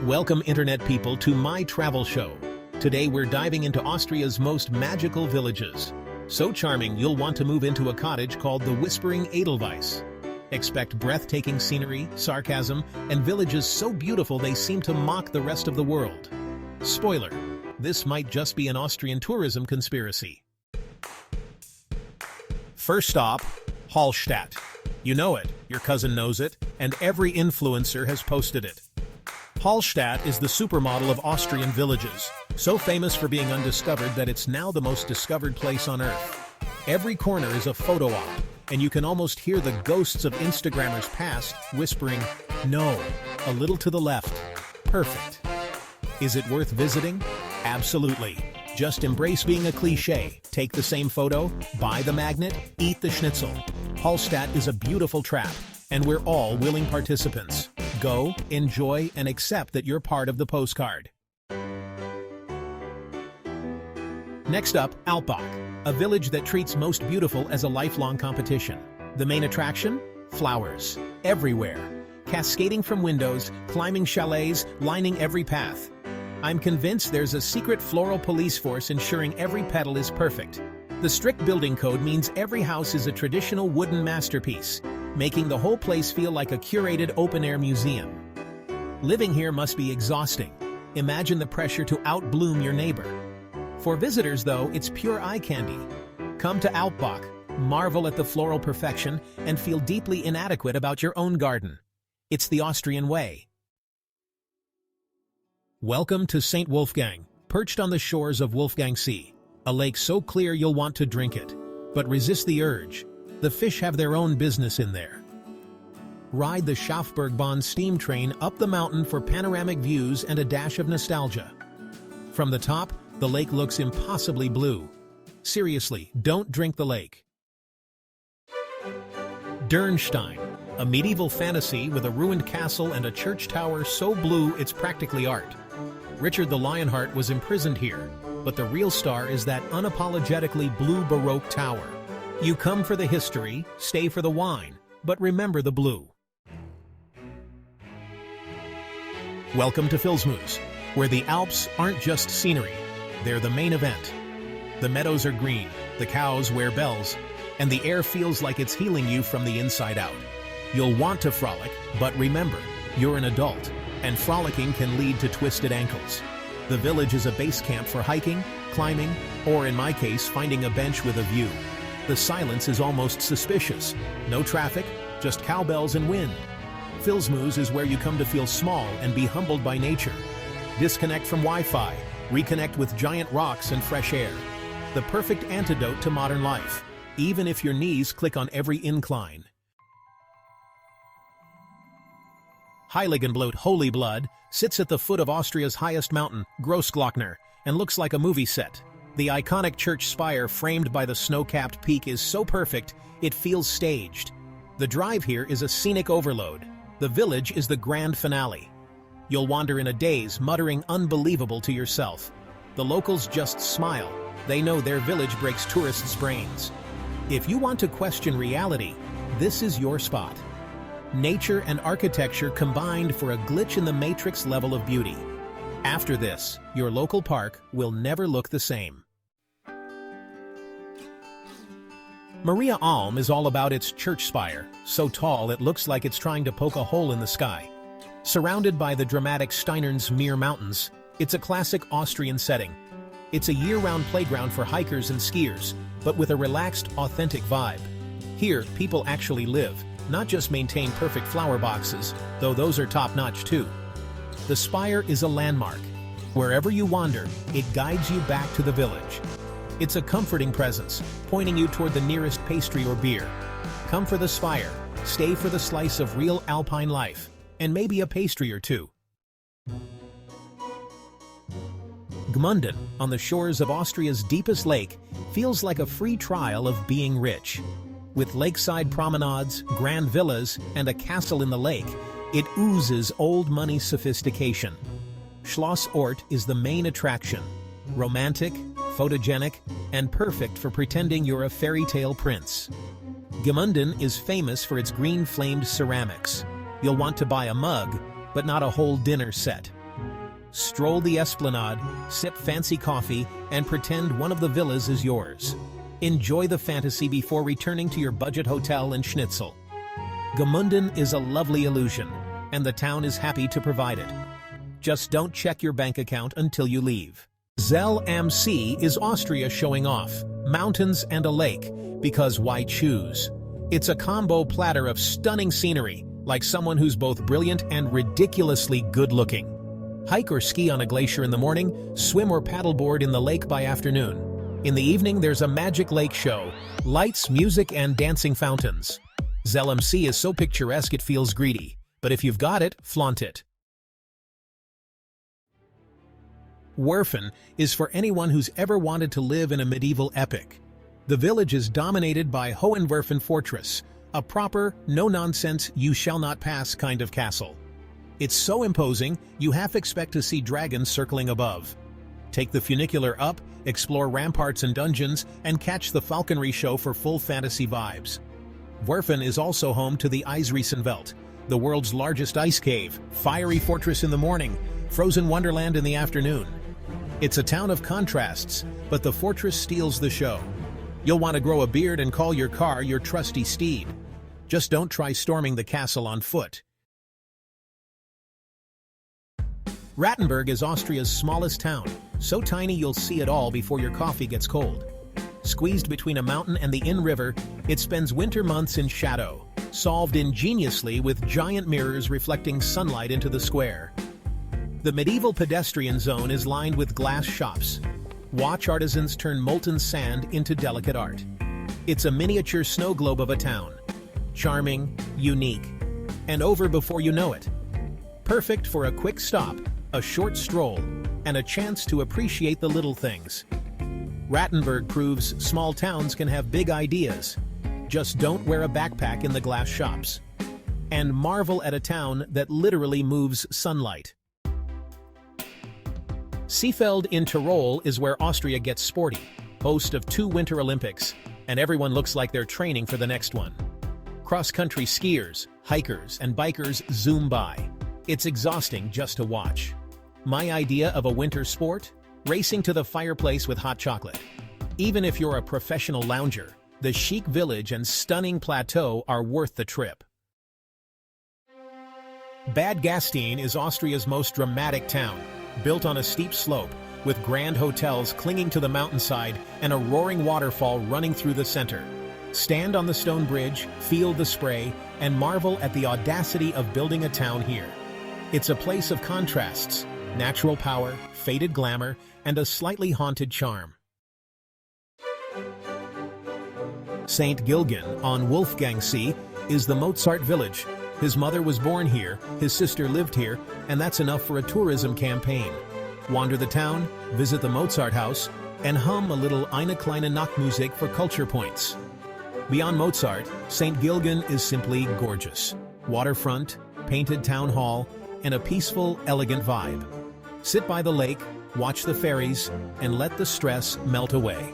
Welcome internet people to my travel show. Today we're diving into Austria's most magical villages. So charming you'll want to move into a cottage called the Whispering Edelweiss. Expect breathtaking scenery, sarcasm, and villages so beautiful they seem to mock the rest of the world. Spoiler, this might just be an Austrian tourism conspiracy. First stop, Hallstatt. You know it, your cousin knows it, and every influencer has posted it. Hallstatt is the supermodel of Austrian villages, so famous for being undiscovered that it's now the most discovered place on Earth. Every corner is a photo op, and you can almost hear the ghosts of Instagrammers past whispering, "No, a little to the left. Perfect." Is it worth visiting? Absolutely. Just embrace being a cliché, take the same photo, buy the magnet, eat the schnitzel. Hallstatt is a beautiful trap, and we're all willing participants. Go, enjoy, and accept that you're part of the postcard. Next up, Alpbach, a village that treats most beautiful as a lifelong competition. The main attraction? Flowers. Everywhere. Cascading from windows, climbing chalets, lining every path. I'm convinced there's a secret floral police force ensuring every petal is perfect. The strict building code means every house is a traditional wooden masterpiece, making the whole place feel like a curated open-air museum. Living here must be exhausting. Imagine the pressure to outbloom your neighbor. For visitors, though, it's pure eye candy. Come to Alpbach, marvel at the floral perfection, and feel deeply inadequate about your own garden. It's the Austrian way. Welcome to St. Wolfgang, perched on the shores of Wolfgang Sea, a lake so clear you'll want to drink it. But resist the urge. The fish have their own business in there. Ride the Schafbergbahn steam train up the mountain for panoramic views and a dash of nostalgia. From the top, the lake looks impossibly blue. Seriously, don't drink the lake. Durnstein, a medieval fantasy with a ruined castle and a church tower so blue it's practically art. Richard the Lionheart was imprisoned here, but the real star is that unapologetically blue Baroque tower. You come for the history, stay for the wine, but remember the blue. Welcome to Filzmoos, where the Alps aren't just scenery, they're the main event. The meadows are green, the cows wear bells, and the air feels like it's healing you from the inside out. You'll want to frolic, but remember, you're an adult, and frolicking can lead to twisted ankles. The village is a base camp for hiking, climbing, or in my case, finding a bench with a view. The silence is almost suspicious. No traffic, just cowbells and wind. Filzmoos is where you come to feel small and be humbled by nature. Disconnect from Wi-Fi, reconnect with giant rocks and fresh air. The perfect antidote to modern life, even if your knees click on every incline. Heiligenblut, Holy Blood, sits at the foot of Austria's highest mountain, Großglockner, and looks like a movie set. The iconic church spire framed by the snow-capped peak is so perfect, it feels staged. The drive here is a scenic overload. The village is the grand finale. You'll wander in a daze, muttering unbelievable to yourself. The locals just smile. They know their village breaks tourists' brains. If you want to question reality, this is your spot. Nature and architecture combined for a glitch-in-the-matrix level of beauty. After this, your local park will never look the same. Maria Alm is all about its church spire, so tall it looks like it's trying to poke a hole in the sky. Surrounded by the dramatic Steinernsmeer Mountains, it's a classic Austrian setting. It's a year-round playground for hikers and skiers, but with a relaxed, authentic vibe. Here, people actually live, not just maintain perfect flower boxes, though those are top-notch too. The spire is a landmark. Wherever you wander, it guides you back to the village. It's a comforting presence, pointing you toward the nearest pastry or beer. Come for the spire, stay for the slice of real alpine life, and maybe a pastry or two. Gmunden, on the shores of Austria's deepest lake, feels like a free trial of being rich. With lakeside promenades, grand villas, and a castle in the lake, it oozes old money sophistication. Schloss Ort is the main attraction. Romantic, photogenic, and perfect for pretending you're a fairy tale prince. Gmunden is famous for its green-flamed ceramics. You'll want to buy a mug, but not a whole dinner set. Stroll the esplanade, sip fancy coffee, and pretend one of the villas is yours. Enjoy the fantasy before returning to your budget hotel in Schnitzel. Gmunden is a lovely illusion, and the town is happy to provide it. Just don't check your bank account until you leave. Zell am See is Austria showing off, mountains and a lake, because why choose? It's a combo platter of stunning scenery, like someone who's both brilliant and ridiculously good-looking. Hike or ski on a glacier in the morning, swim or paddleboard in the lake by afternoon. In the evening, there's a magic lake show, lights, music, and dancing fountains. Zell am See is so picturesque it feels greedy, but if you've got it, flaunt it. Werfen is for anyone who's ever wanted to live in a medieval epic. The village is dominated by Hohenwerfen Fortress, a proper, no-nonsense, you-shall-not-pass kind of castle. It's so imposing, you half expect to see dragons circling above. Take the funicular up, explore ramparts and dungeons, and catch the falconry show for full fantasy vibes. Werfen is also home to the Eisriesenwelt, the world's largest ice cave, fiery fortress in the morning, frozen wonderland in the afternoon. It's a town of contrasts, but the fortress steals the show. You'll want to grow a beard and call your car your trusty steed. Just don't try storming the castle on foot. Rattenberg is Austria's smallest town, so tiny you'll see it all before your coffee gets cold. Squeezed between a mountain and the Inn River, it spends winter months in shadow, solved ingeniously with giant mirrors reflecting sunlight into the square. The medieval pedestrian zone is lined with glass shops. Watch artisans turn molten sand into delicate art. It's a miniature snow globe of a town. Charming, unique, and over before you know it. Perfect for a quick stop, a short stroll, and a chance to appreciate the little things. Rattenberg proves small towns can have big ideas. Just don't wear a backpack in the glass shops. And marvel at a town that literally moves sunlight. Seefeld in Tirol is where Austria gets sporty, host of 2 Winter Olympics, and everyone looks like they're training for the next one. Cross-country skiers, hikers, and bikers zoom by. It's exhausting just to watch. My idea of a winter sport? Racing to the fireplace with hot chocolate. Even if you're a professional lounger, the chic village and stunning plateau are worth the trip. Bad Gastein is Austria's most dramatic town, built on a steep slope, with grand hotels clinging to the mountainside and a roaring waterfall running through the center. Stand on the stone bridge, feel the spray, and marvel at the audacity of building a town here. It's a place of contrasts, natural power, faded glamour, and a slightly haunted charm. St. Gilgen on Wolfgang See is the Mozart village. His mother was born here, his sister lived here, and that's enough for a tourism campaign. Wander the town, visit the Mozart house, and hum a little Eine kleine Nachtmusik for culture points. Beyond Mozart, St. Gilgen is simply gorgeous. Waterfront, painted town hall, and a peaceful, elegant vibe. Sit by the lake, watch the ferries, and let the stress melt away.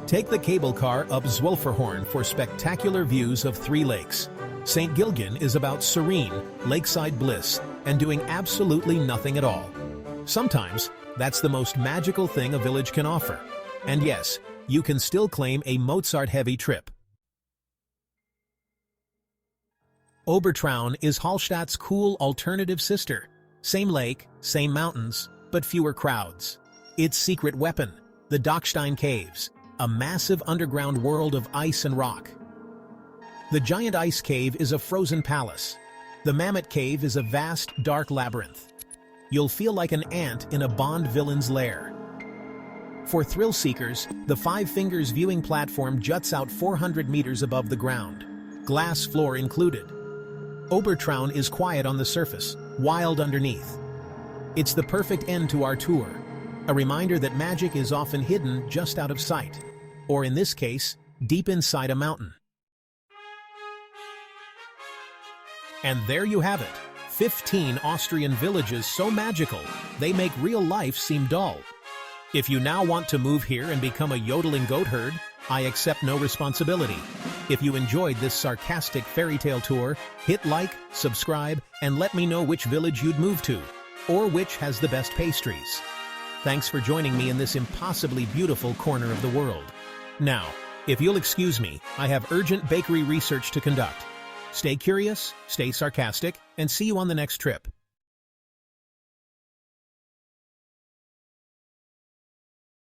Take the cable car up Zwölferhorn for spectacular views of 3 lakes. St. Gilgen is about serene, lakeside bliss and doing absolutely nothing at all. Sometimes, that's the most magical thing a village can offer. And yes, you can still claim a Mozart-heavy trip. Obertraun is Hallstatt's cool alternative sister. Same lake, same mountains, but fewer crowds. Its secret weapon, the Gastein caves, a massive underground world of ice and rock. The giant ice cave is a frozen palace. The mammoth cave is a vast, dark labyrinth. You'll feel like an ant in a Bond villain's lair. For thrill seekers, the Five Fingers viewing platform juts out 400 meters above the ground, glass floor included. Obertraun is quiet on the surface, wild underneath. It's the perfect end to our tour, a reminder that magic is often hidden just out of sight, or in this case, deep inside a mountain. And there you have it, 15 Austrian villages so magical, they make real life seem dull. If you now want to move here and become a yodeling goat herd, I accept no responsibility. If you enjoyed this sarcastic fairy tale tour, hit like, subscribe, and let me know which village you'd move to. or which has the best pastries. Thanks for joining me in this impossibly beautiful corner of the world. Now, if you'll excuse me, I have urgent bakery research to conduct. Stay curious, stay sarcastic, and see you on the next trip.